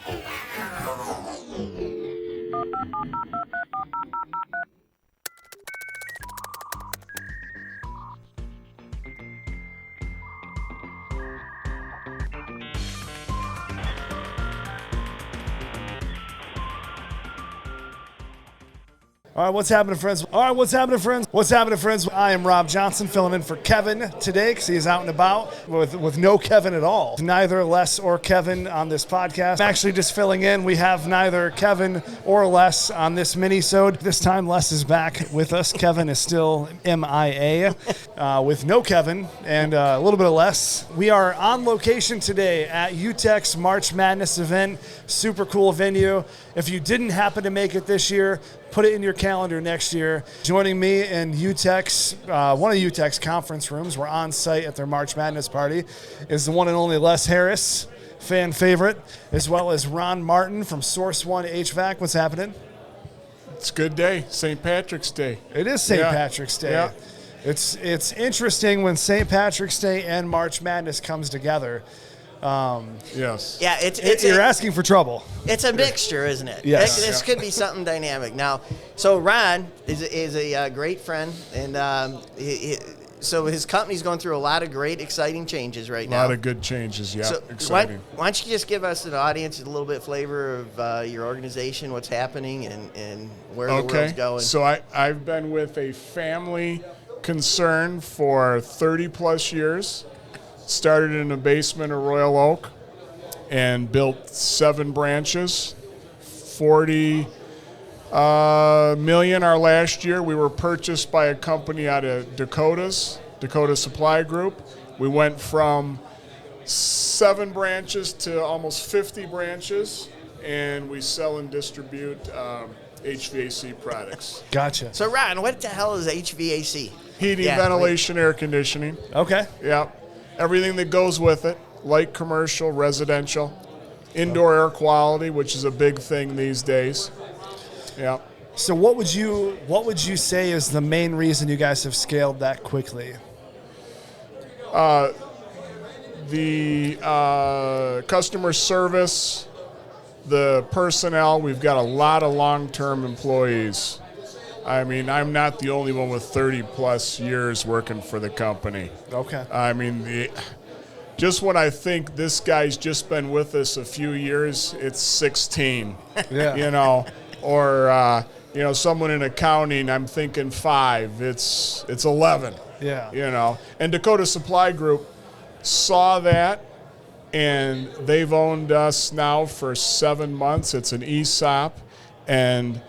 All right, what's happening, friends? What's happening, friends? I am Rob Johnson, filling in for Kevin today because he is out and about with no Kevin at all. Neither Les or Kevin on this podcast. I'm actually just filling in. We have neither Kevin or Les on this mini-sode. This time, Les is back with us. Kevin is still MIA with no Kevin and a little bit of Les. We are on location today at UTEC's March Madness event. Super cool venue. If you didn't happen to make it this year, put it in your calendar next year. Joining me in UTEC's, one of UTEC's conference rooms, we're on site at their March Madness party, is the one and only Les Harris, fan favorite, as well as Ron Martin from Source One HVAC. What's happening? It's a good day, St. Patrick's Day. It is St. Patrick's Day. Yeah. It's interesting when St. Patrick's Day and March Madness comes together. Yes. Yeah, You're asking for trouble. It's a mixture, isn't it? Yes. This could be something dynamic. Now, so Ron is a great friend, and so his company's going through a lot of great, exciting changes right now. A lot of good changes, yeah. So Exciting. why don't you just give us, an audience, a little bit flavor of your organization, what's happening, and where the world's going. So I've been with a family concern for 30-plus years. Started in the basement of Royal Oak and built 7 branches, 40 million our last year. We were purchased by a company out of Dakota Supply Group. We went from 7 branches to almost 50 branches, and we sell and distribute HVAC products. Gotcha. So Ron, what the hell is HVAC? Heating, ventilation, air conditioning. Okay. Yeah. Everything that goes with it, light commercial, residential, indoor air quality, which is a big thing these days. Yeah. So what would you say is the main reason you guys have scaled that quickly? The customer service, the personnel, we've got a lot of long-term employees. I mean, I'm not the only one with 30-plus years working for the company. Okay. I mean, just when I think this guy's just been with us a few years, it's 16. Yeah. Or someone in accounting, I'm thinking 5. It's 11. Yeah. And Dakota Supply Group saw that, and they've owned us now for 7 months. It's an ESOP, and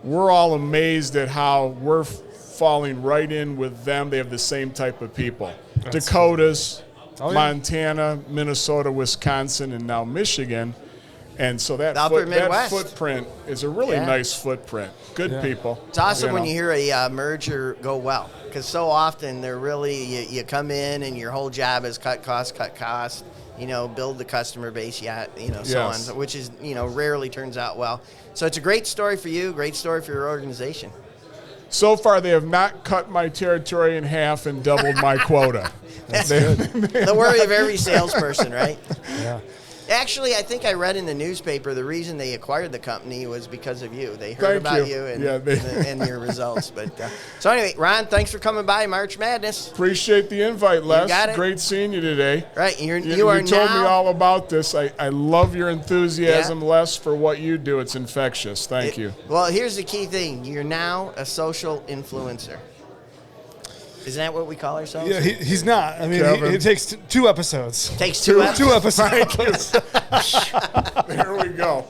we're all amazed at how we're falling right in with them. They have the same type of people. That's Dakotas, cool. Montana, Minnesota, Wisconsin, and now Michigan. And so that footprint is a really nice footprint. Good people. It's awesome when you hear a merger go well, because so often they're really, you come in and your whole job is cut costs, build the customer base, so on, which is, rarely turns out well. So it's a great story for you, great story for your organization. So far, they have not cut my territory in half and doubled my quota. That's good. The worry of every salesperson, right? Yeah. Actually, I think I read in the newspaper the reason they acquired the company was because of you. They heard about you and your results. But so anyway, Ron, thanks for coming by March Madness. Appreciate the invite, Les. You got it. Great seeing you today. Right, you told me all about this. I love your enthusiasm, Les, for what you do. It's infectious. Thank you. Well, here's the key thing. You're now a social influencer. Isn't that what we call ourselves? Yeah, he's not. I mean, it takes 2 episodes. Takes two episodes. There we go.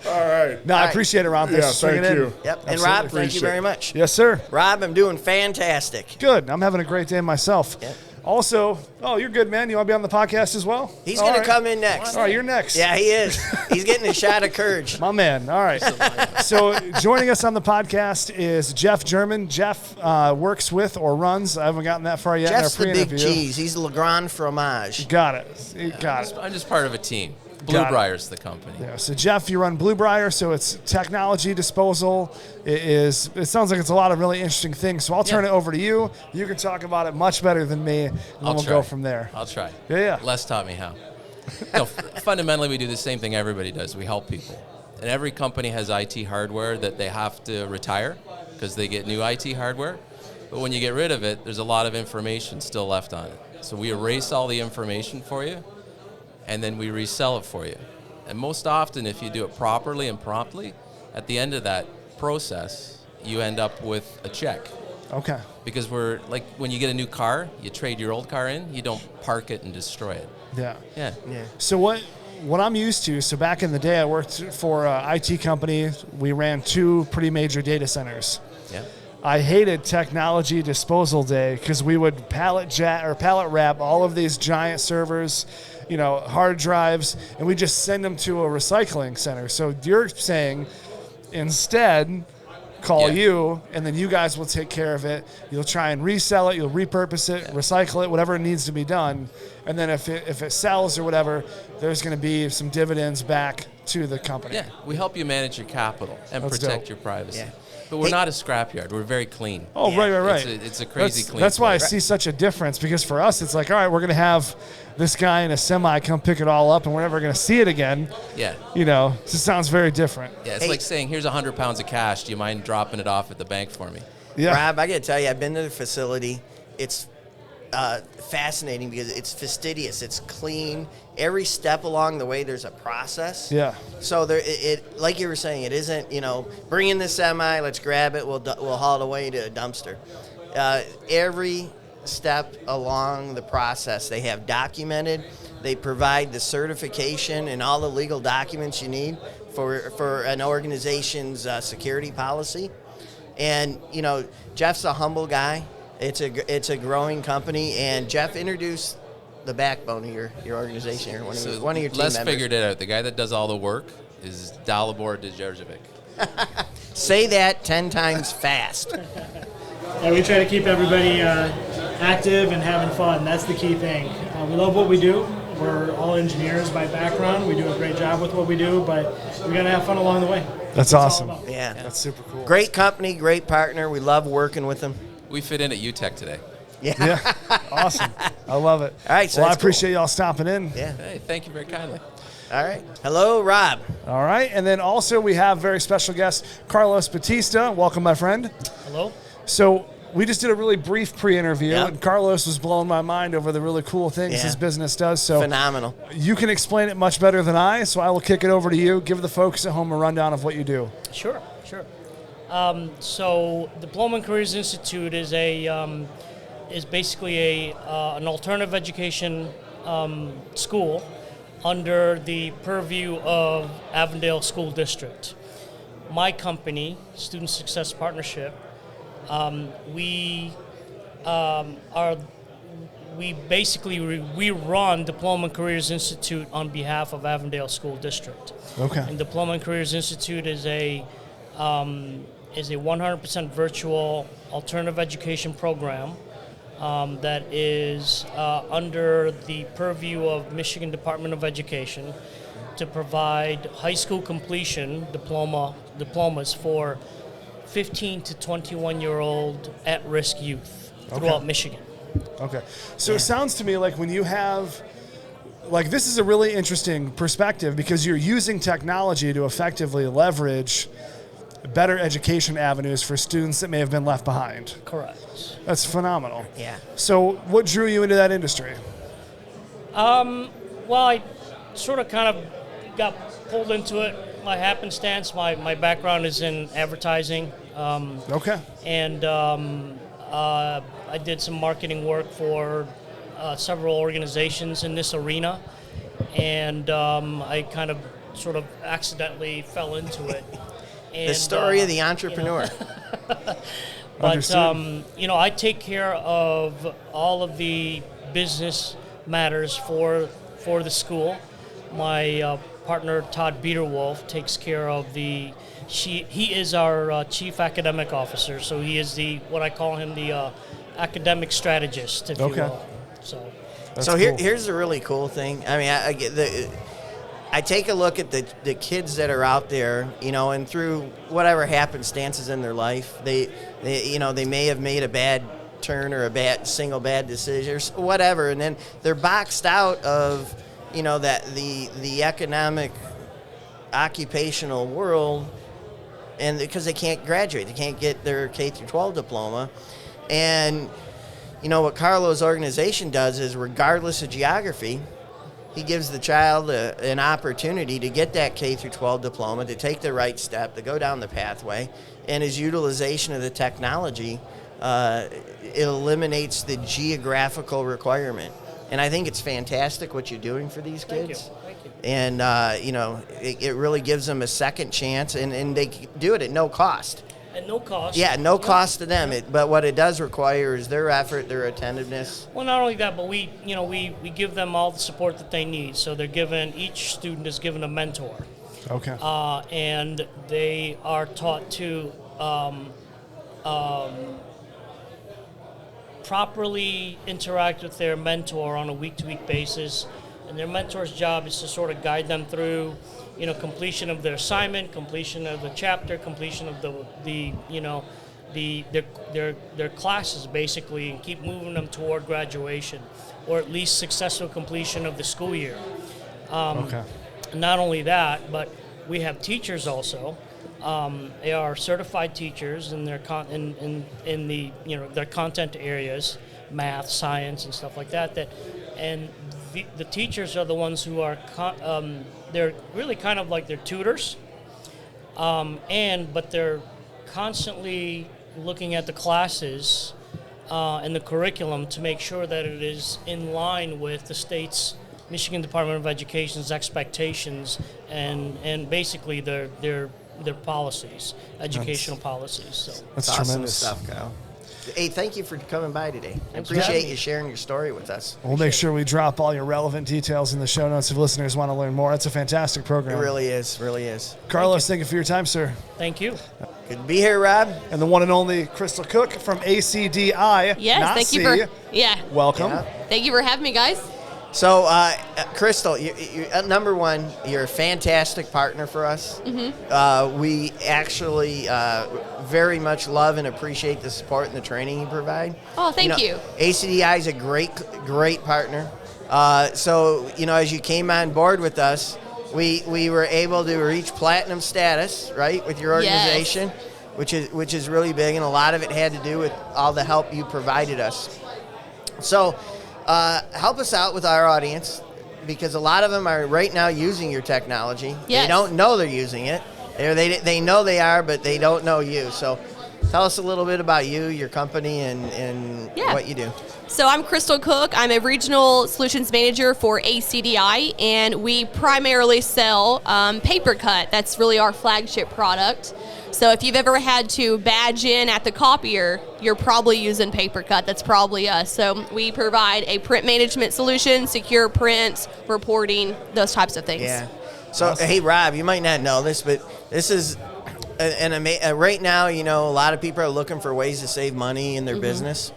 All right. No, I appreciate it, Ron. Thanks for swinging in. you. Yep. And Absolutely. Rob, thank you very much. Yes, sir. Rob, I'm doing fantastic. Good. I'm having a great day myself. Yep. Also, you're good, man. You want to be on the podcast as well? He's going to come in next. All right, you're next. Yeah, he is. He's getting a shot of courage. My man. All right. So joining us on the podcast is Jeff German. Jeff works with or runs. I haven't gotten that far yet. Jeff's in our the big cheese. He's Le Grand Fromage. Got it. Got it. I'm just part of a team. Briar's the company. Yeah. So Jeff, you run Briar, so it's technology disposal. It sounds like it's a lot of really interesting things. So I'll turn it over to you. You can talk about it much better than me, and then we'll go from there. I'll try. Yeah. Les taught me how. No, fundamentally, we do the same thing everybody does. We help people. And every company has IT hardware that they have to retire because they get new IT hardware. But when you get rid of it, there's a lot of information still left on it. So we erase all the information for you, and then we resell it for you. And most often, if you do it properly and promptly, at the end of that process, you end up with a check. Okay. Because we're like, when you get a new car, you trade your old car in, you don't park it and destroy it. Yeah. Yeah. So what I'm used to, so back in the day, I worked for an IT company. We ran 2 pretty major data centers. Yeah. I hated technology disposal day because we would pallet wrap all of these giant servers, hard drives, and we just send them to a recycling center. So you're saying instead call you, and then you guys will take care of it. You'll try and resell it. You'll repurpose it, recycle it, whatever needs to be done. And then if it sells or whatever, there's going to be some dividends back to the company. Yeah, we help you manage your capital and That's protect dope. your privacy. Yeah. But we're not a scrapyard. We're very clean. Oh, Yeah. right. It's a crazy clean. That's why I place. see such a difference, because for us, it's like, all right, we're going to have this guy in a semi come pick it all up, and we're never going to see it again. Yeah. So it sounds very different. Yeah, it's like saying, here's 100 pounds of cash. Do you mind dropping it off at the bank for me? Yeah. Rob, I got to tell you, I've been to the facility. It's fascinating because it's fastidious. It's clean. Every step along the way, there's a process. Yeah. So there, it like you were saying, it isn't, bring in the semi, let's grab it, we'll haul it away to a dumpster. Every step along the process, they have documented. They provide the certification and all the legal documents you need for an organization's security policy. And Jeff's a humble guy. It's a growing company, and Jeff introduced the backbone of your organization here. One of your team Les members. figured it out. The guy that does all the work is Dalibor Djerdjevic. Say that 10 times fast. Yeah, we try to keep everybody active and having fun. That's the key thing. We love what we do. We're all engineers by background. We do a great job with what we do, but we got to have fun along the way. That's awesome. all about. Yeah. That's super cool. Great company, great partner. We love working with them. We fit in at UTEC today. Yeah. Awesome. I love it. All right, so well, I that's cool. appreciate y'all stopping in. Yeah. Hey, thank you very kindly. All right. Hello, Rob. All right. And then also we have very special guest, Carlos Batista. Welcome, my friend. Hello? So we just did a really brief pre-interview, Yep. and Carlos was blowing my mind over the really cool things Yeah. his business does. So Phenomenal. you can explain it much better than I, so I will kick it over to you. Give the folks at home a rundown of what you do. Sure. So Diploma and Careers Institute is basically an alternative education school under the purview of Avondale School District. My company, Student Success Partnership, we run Diploma and Careers Institute on behalf of Avondale School District. Okay. And Diploma and Careers Institute is a 100% virtual alternative education program that is under the purview of Michigan Department of Education to provide high school completion diplomas for 15 to 21-year-old at-risk youth throughout Michigan. Okay. So it sounds to me like when you have, this is a really interesting perspective because you're using technology to effectively leverage better education avenues for students that may have been left behind. Correct. That's phenomenal. Yeah. So what drew you into that industry? Well, I sort of kind of got pulled into it by happenstance. My background is in advertising. Okay. And I did some marketing work for several organizations in this arena. And I kind of sort of accidentally fell into it. And, The story of the entrepreneur. But, I take care of all of the business matters for the school. My partner, Todd Biederwolf, takes care of he is our chief academic officer, so he is what I call him the academic strategist, if you will. So here's the really cool thing. I mean, I take a look at the kids that are out there, and through whatever happenstances in their life, they may have made a bad turn or a bad decision or whatever, and then they're boxed out of, that the economic occupational world, and because they can't graduate, they can't get their K through 12 diploma. And what Carlo's organization does is, regardless of geography, he gives the child an opportunity to get that K through 12 diploma, to take the right step, to go down the pathway. And his utilization of the technology, it eliminates the geographical requirement. And I think it's fantastic what you're doing for these kids. Thank you. And, it really gives them a second chance, and they do it at no cost. At no cost. Yeah, no cost to them. But what it does require is their effort, their attentiveness. Well, not only that, but we give them all the support that they need. So each student is given a mentor. Okay. And they are taught to properly interact with their mentor on a week-to-week basis. And their mentor's job is to sort of guide them through, completion of their assignment, completion of the chapter, completion of their classes, basically, and keep moving them toward graduation, or at least successful completion of the school year. Okay. Not only that, but we have teachers also. They are certified teachers in their their content areas, math, science, and stuff like that. And the teachers are the ones who are they're really kind of like their tutors, but they're constantly looking at the classes and the curriculum to make sure that it is in line with the state's Michigan Department of Education's expectations and basically their policies, educational policies. So That's awesome tremendous stuff, Kyle. Hey, thank you for coming by today. I Thanks for having appreciate me. you sharing your story with us. We'll make sure we drop all your relevant details in the show notes if listeners want to learn more. It's a fantastic It program. really is. Carlos, thank you for your time, sir. thank you. Good to be here, Rob. And the one and only Crystal Cook from ACDI. Yes, not thank C. you for Welcome. Yeah. Thank you for having me, guys. So, Crystal, you, number one, you're a fantastic partner for us. Mm-hmm. We actually very much love and appreciate the support and the training you provide. Oh, thank you. ACDI is a great partner. So, as you came on board with us, we were able to reach platinum status, right, with your organization, Yes. which is really big, and a lot of it had to do with all the help you provided us. So, help us out with our audience, because a lot of them are right now using your technology. Yes. They don't know they're using it. They know they are, but they don't know you. So tell us a little bit about you, your company, and what you do. So I'm Crystal Cook. I'm a regional solutions manager for ACDI, and we primarily sell paper cut. That's really our flagship product. So if you've ever had to badge in at the copier, you're probably using paper cut. That's probably us. So we provide a print management solution, secure prints, reporting, those types of things. Yeah. So, Hey, Rob, you might not know this, but this is right now, a lot of people are looking for ways to save money in their business.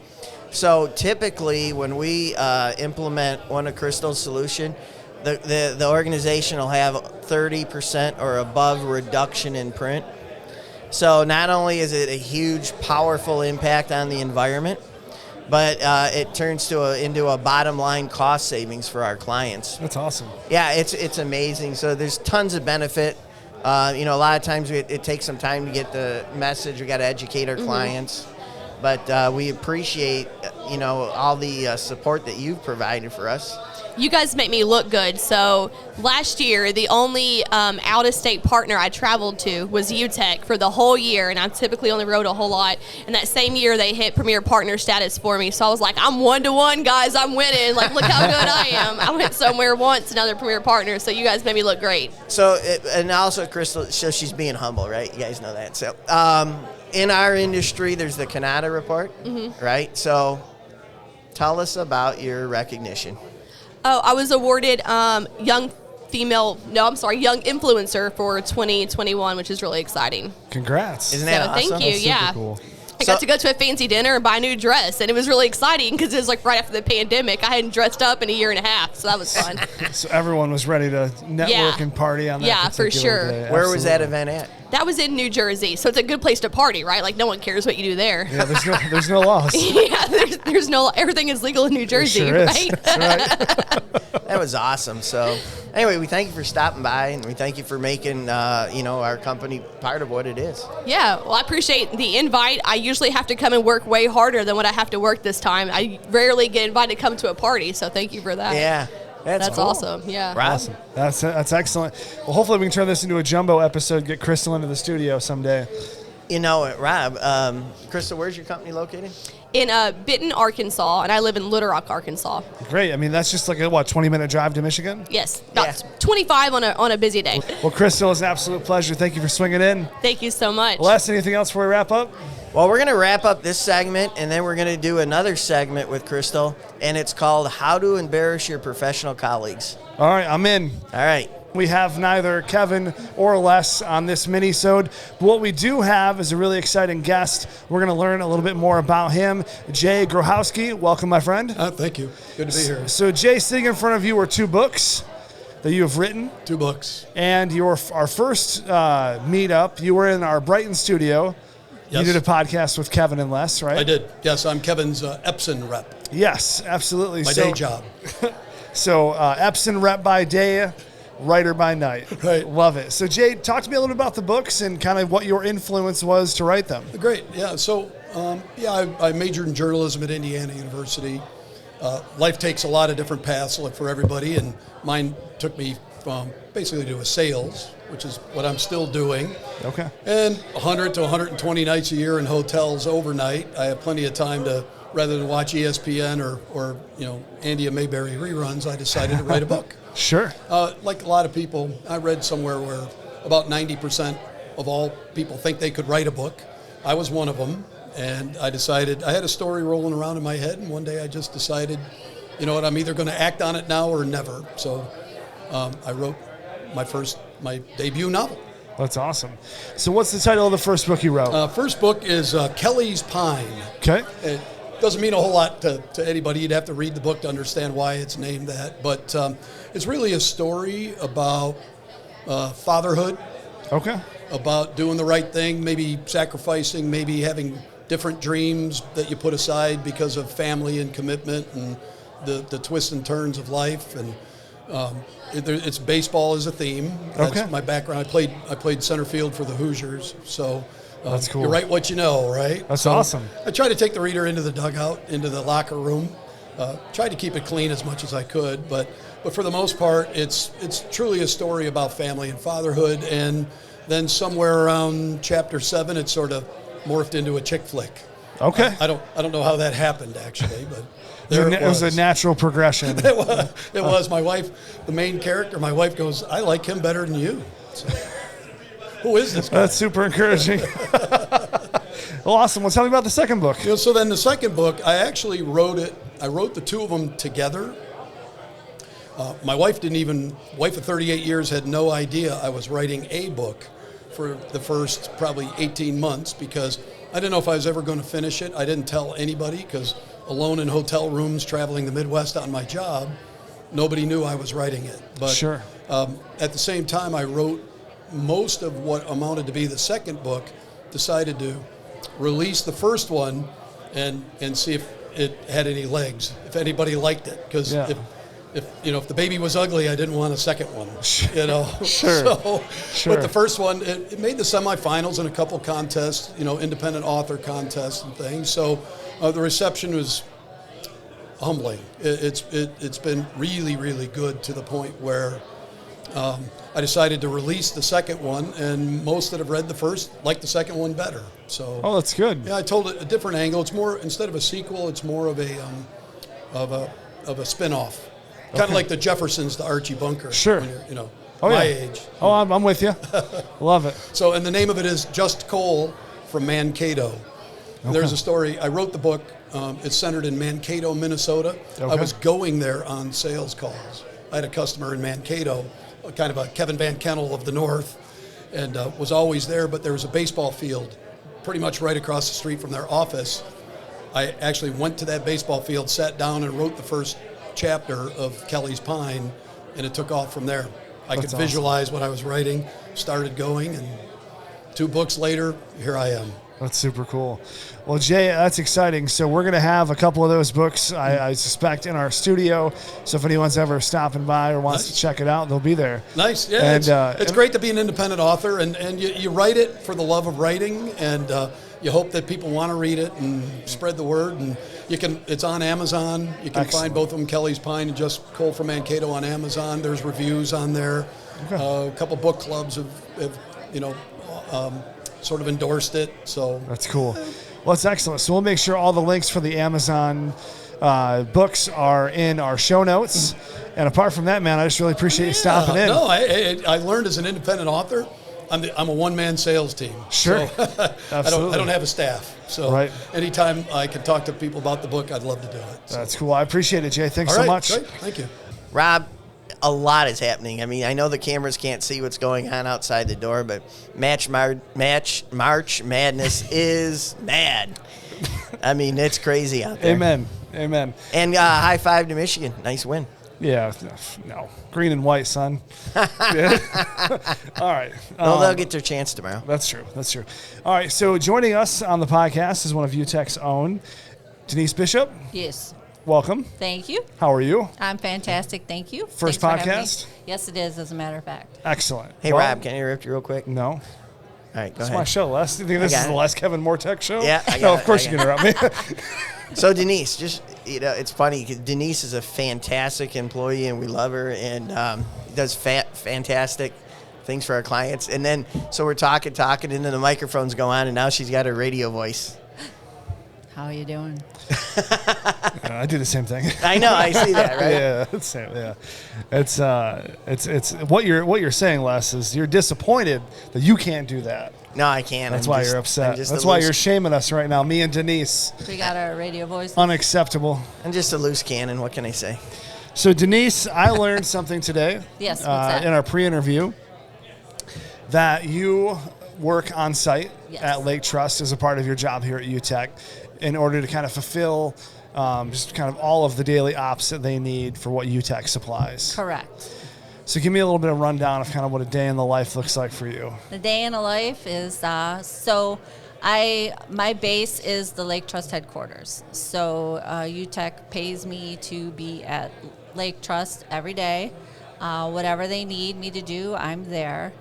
So typically when we implement one of Crystal's solution, the organization will have 30% or above reduction in print. So not only is it a huge, powerful impact on the environment, but it turns into a bottom line cost savings for our clients. That's awesome. Yeah, it's amazing. So there's tons of benefit. A lot of times it takes some time to get the message. We got to educate our clients, but we appreciate all the support that you've provided for us. You guys make me look good. So last year, the only out-of-state partner I traveled to was UTEC for the whole year, and I typically only rode a whole lot. And that same year, they hit Premier Partner status for me. So I was like, I'm 1-to-1, guys. I'm winning. Like, look how good I am. I went somewhere once, another Premier Partner. So you guys made me look great. So, and also Crystal, so she's being humble, right? You guys know that. So, in our industry, there's the Kannel report, right? So, tell us about your recognition. Oh, I was awarded young influencer for 2021, which is really exciting. Congrats. Isn't that awesome? Thank you. That's Yeah. super cool. I got to go to a fancy dinner and buy a new dress, and it was really exciting because it was like right after the pandemic. I hadn't dressed up in a year and a half, so that was fun. So everyone was ready to network and party on that for particular sure. day. Where was that Absolutely. event at? That was in New Jersey, so it's a good place to party, right? Like no one cares what you do there. Yeah, there's no loss. Yeah, there's no, everything is legal in New Jersey, Sure is. right? That's right. that was awesome. So anyway, we thank you for stopping by, and we thank you for making our company part of what it is. Yeah, well, I appreciate the invite. I usually have to come and work way harder than what I have to work this time. I rarely get invited to come to a party, so thank you for that. Yeah. That's cool. Awesome. Yeah. Awesome. That's excellent. Well, hopefully we can turn this into a jumbo episode, get Crystal into the studio someday. You know it, Rob. Crystal, where's your company located? In Benton, Arkansas, and I live in Little Rock, Arkansas. Great. I mean, that's just like a 20-minute drive to Michigan? Yes, about 25 on a busy day. Well, Crystal, it's an absolute pleasure. Thank you for swinging in. Thank you so much. Les, anything else before we wrap up? Well, we're going to wrap up this segment, and then we're going to do another segment with Crystal, and it's called How to Embarrass Your Professional Colleagues. All right, I'm in. All right. We have neither Kevin or Les on this mini-sode, but what we do have is a really exciting guest. We're going to learn a little bit more about him. Jay Grohowski, welcome, my friend. Thank you. Good to be here. So, Jay, sitting in front of you are 2 books that you have written. 2 books. And our first meetup, you were in our Brighton studio. Yes. You did a podcast with Kevin and Les, right? I did. Yes, I'm Kevin's Epson rep. Yes, absolutely. My day job. So Epson rep by day, writer by night. Right. Love it. So Jay, talk to me a little bit about the books and kind of what your influence was to write them. Great. Yeah. So, I majored in journalism at Indiana University. Life takes a lot of different paths, like for everybody, and mine took me from basically to sales, which is what I'm still doing. Okay. And 100 to 120 nights a year in hotels overnight. I have plenty of time to, rather than watch ESPN or Andy and Mayberry reruns, I decided to write a book. Sure. Like a lot of people, I read somewhere where about 90% of all people think they could write a book. I was one of them, and I decided, I had a story rolling around in my head, and one day I just decided, you know what, I'm either going to act on it now or never. So I wrote my debut novel. That's awesome. So what's the title of the first book you wrote? First book is Kelly's Pine. Okay. It doesn't mean a whole lot to anybody. You'd have to read the book to understand why it's named that. But it's really a story about fatherhood. Okay. About doing the right thing, maybe sacrificing, maybe having different dreams that you put aside because of family and commitment and the twists and turns of life. And it's baseball as a theme. That's my background. I played center field for the Hoosiers, so that's cool. You write what you know, right? That's awesome. I try to take the reader into the dugout, into the locker room. Tried to keep it clean as much as I could, but for the most part, it's truly a story about family and fatherhood. And then somewhere around chapter 7, it sort of morphed into a chick flick. Okay. I don't know how that happened actually, but. It was a natural progression. It was. My wife, the main character, my wife goes, I like him better than you. So, who is this guy? That's super encouraging. Well, awesome. Well, tell me about the second book. So then the second book, I actually wrote it. I wrote the 2 of them together. My wife of 38 years had no idea I was writing a book for the first probably 18 months because I didn't know if I was ever going to finish it. I didn't tell anybody because alone in hotel rooms traveling the Midwest on my job, nobody knew I was writing it. But sure. At the same time, I wrote most of what amounted to be the second book, decided to release the first one and see if it had any legs, if anybody liked it. Because if the baby was ugly, I didn't want a second one. Sure. But the first one, it made the semifinals in a couple contests, independent author contests and things. So the reception was humbling. It's been really, really good to the point where I decided to release the second one, and most that have read the first like the second one better. So that's good. Yeah, I told it a different angle. It's more, instead of a sequel, it's more of a spin-off. Kind of like the Jeffersons to Archie Bunker. Sure. When you're, my age. Oh, I'm with you. Love it. So, and the name of it is Just Coal from Mankato. Okay. There's a story. I wrote the book. It's centered in Mankato, Minnesota. Okay. I was going there on sales calls. I had a customer in Mankato, kind of a Kevin Van Kannel of the North, and was always there, but there was a baseball field pretty much right across the street from their office. I actually went to that baseball field, sat down, and wrote the first chapter of Kelly's Pine, and it took off from there. I could visualize what I was writing, started going, and 2 books later, here I am. That's super cool. Well, Jay, that's exciting. So we're going to have a couple of those books, I suspect, in our studio. So if anyone's ever stopping by or wants to check it out, they'll be there. Nice. Yeah, and, it's great to be an independent author, and you write it for the love of writing, and you hope that people want to read it and spread the word. And it's on Amazon. You can find both of them, Kelly's Pine and Just Cole from Mankato, on Amazon. There's reviews on there. A couple book clubs have sort of endorsed it. So that's cool. Well, it's excellent. So we'll make sure all the links for the Amazon books are in our show notes. And apart from that, man, I just really appreciate you stopping in. No, I learned as an independent author, I'm a one-man sales team. Sure. So I don't have a staff. So anytime I can talk to people about the book, I'd love to do it. So. That's cool. I appreciate it, Jay. Thanks so much. Great. Thank you. Rob, a lot is happening. I mean, I know the cameras can't see what's going on outside the door, but March Madness is mad. I mean, it's crazy out there. Amen. And high five to Michigan. Nice win. Yeah, no. Green and white, son. Yeah. All right. Well, they'll get their chance tomorrow. That's true. All right, so joining us on the podcast is one of UTEC's own, Denise Bishop. Yes. Welcome. Thank you. How are you? I'm fantastic. Thank you. First Thanks for having podcast? me. Yes, it is, as a matter of fact. Excellent. Hey, Rob, can I interrupt you real quick? No. All right, go It's ahead. my show, Les. Do you think this is the last Kevin Mortek show? Yeah, of course you can interrupt me. So Denise, just it's funny. Denise is a fantastic employee, and we love her, and does fantastic things for our clients. And then so we're talking, and then the microphones go on, and now she's got her radio voice. How are you doing? I do the same thing. I know. I see that. Right? Yeah, it's what you're saying, Les, is you're disappointed that you can't do that. No, I can't. That's why you're upset. That's why you're shaming us right now, me and Denise. We got our radio voice. Unacceptable. I'm just a loose cannon. What can I say? So, Denise, I learned something today. Yes, what's that? In our pre-interview, that you work on site at Lake Trust as a part of your job here at UTEC in order to kind of fulfill just kind of all of the daily ops that they need for what UTEC supplies. Correct. So give me a little bit of rundown of kind of what a day in the life looks like for you. The day in the life is my base is the Lake Trust headquarters. So UTEC pays me to be at Lake Trust every day. Whatever they need me to do, I'm there.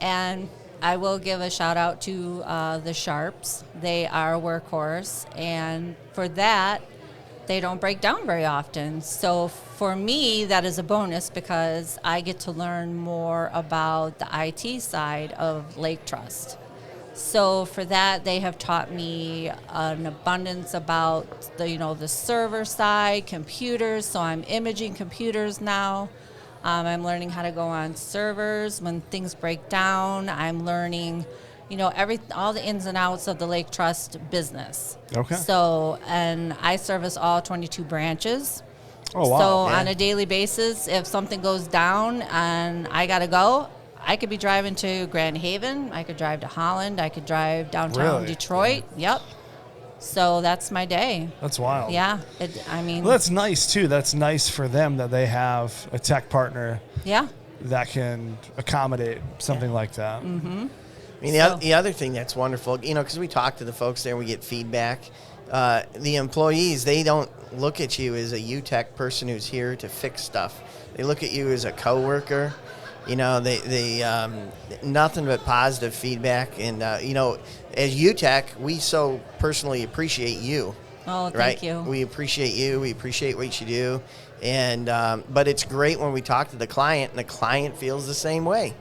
And I will give a shout out to the Sharps. They are a workhorse, and for that, they don't break down very often. So for me, that is a bonus because I get to learn more about the IT side of Lake Trust. So for that, they have taught me an abundance about the server side, computers. So I'm imaging computers now. I'm learning how to go on servers when things break down. I'm learning, all the ins and outs of the Lake Trust business. Okay. So, and I service all 22 branches. Oh, wow. So on a daily basis, if something goes down and I got to go, I could be driving to Grand Haven. I could drive to Holland. I could drive downtown Detroit. Yep. So that's my day. That's wild. Yeah. Well, that's nice, too. That's nice for them that they have a tech partner that can accommodate something like that. Mm-hmm. I mean, the other thing that's wonderful, because we talk to the folks there and we get feedback. The employees, they don't look at you as a UTEC person who's here to fix stuff. They look at you as a coworker. They nothing but positive feedback. And, as UTEC, we so personally appreciate you. Oh, thank you. We appreciate you. We appreciate what you do. And but it's great when we talk to the client, and the client feels the same way.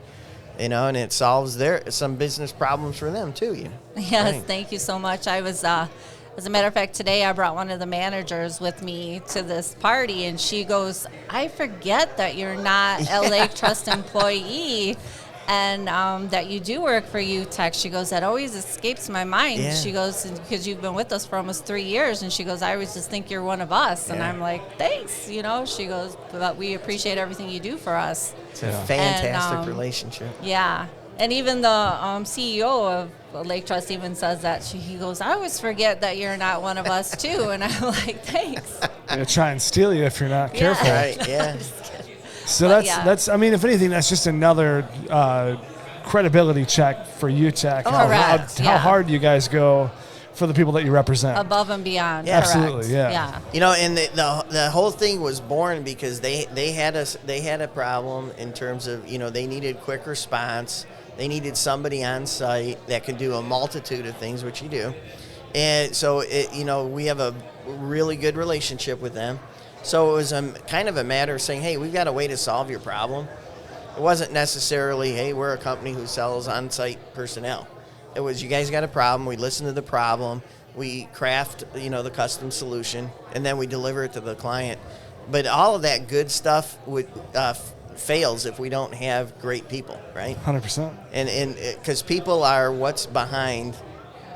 And it solves some business problems for them, too. Yes, Thank you so much. I was... As a matter of fact, today I brought one of the managers with me to this party, and she goes, I forget that you're not a Lake Trust employee and that you do work for UTEC. She goes, that always escapes my mind. Yeah. She goes, because you've been with us for almost 3 years, and she goes, I always just think you're one of us. And I'm like, thanks, She goes, but we appreciate everything you do for us. It's a fantastic relationship. Yeah. And even the CEO of Lake Trust even says that. He goes, I always forget that you're not one of us, too. And I'm like, thanks. They'll try and steal you if you're not careful. Right, yeah. So that's I mean, if anything, that's just another credibility check for UTEC. Correct, How hard do you guys go for the people that you represent? Above and beyond. Yeah. Correct. Absolutely, yeah. And the whole thing was born because they had a problem in terms of, they needed quick response. They needed somebody on site that could do a multitude of things, which you do. And so, we have a really good relationship with them. So it was kind of a matter of saying, hey, we've got a way to solve your problem. It wasn't necessarily, hey, we're a company who sells on-site personnel. It was, you guys got a problem, we listen to the problem, we craft, the custom solution, and then we deliver it to the client. But all of that good stuff fails if we don't have great people, right? 100%. And because people are what's behind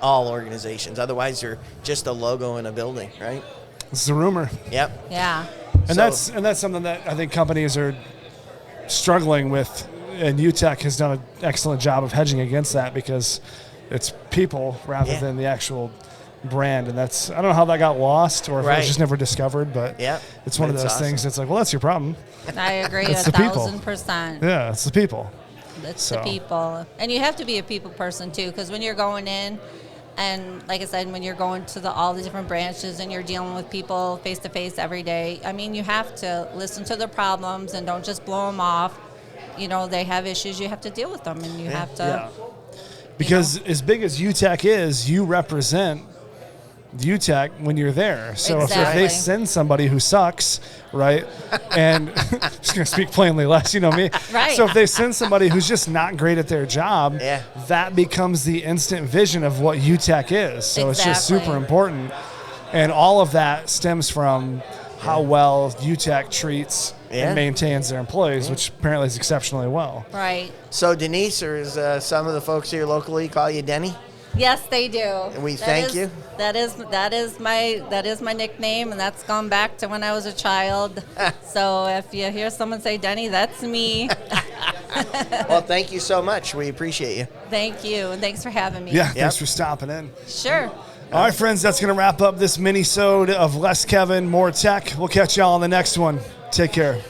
all organizations. Otherwise, they're just a logo in a building, right? This is a rumor. Yep. Yeah. And that's something that I think companies are struggling with, and UTEC has done an excellent job of hedging against that because it's people rather than the actual brand, and I don't know how that got lost or if it was just never discovered, but it's one of those things that's like, well, that's your problem. I agree It's the people. 1,000%. Yeah, it's the people. It's the people. And you have to be a people person too, because when you're going in, and like I said, when you're going to all the different branches and you're dealing with people face to face every day, I mean, you have to listen to their problems and don't just blow them off. They have issues, you have to deal with them, and you have to. Yeah. Because as big as UTEC is, you represent UTEC when you're there. So if they send somebody who sucks, right, and just going to speak plainly, less, you know me. Right. So if they send somebody who's just not great at their job, that becomes the instant vision of what UTEC is. So it's just super important. And all of that stems from how well UTEC treats and maintains their employees, which apparently is exceptionally well. Right. So Denise, or is some of the folks here locally call you Denny? Yes, they do. And we thank you. That is my nickname, and that's gone back to when I was a child. So if you hear someone say Denny, that's me. Well, thank you so much. We appreciate you. Thank you, and thanks for having me. Yeah, thanks for stopping in. Sure. All right, friends, that's going to wrap up this mini-sode of Less Kevin, More Tech. We'll catch y'all on the next one. Take care.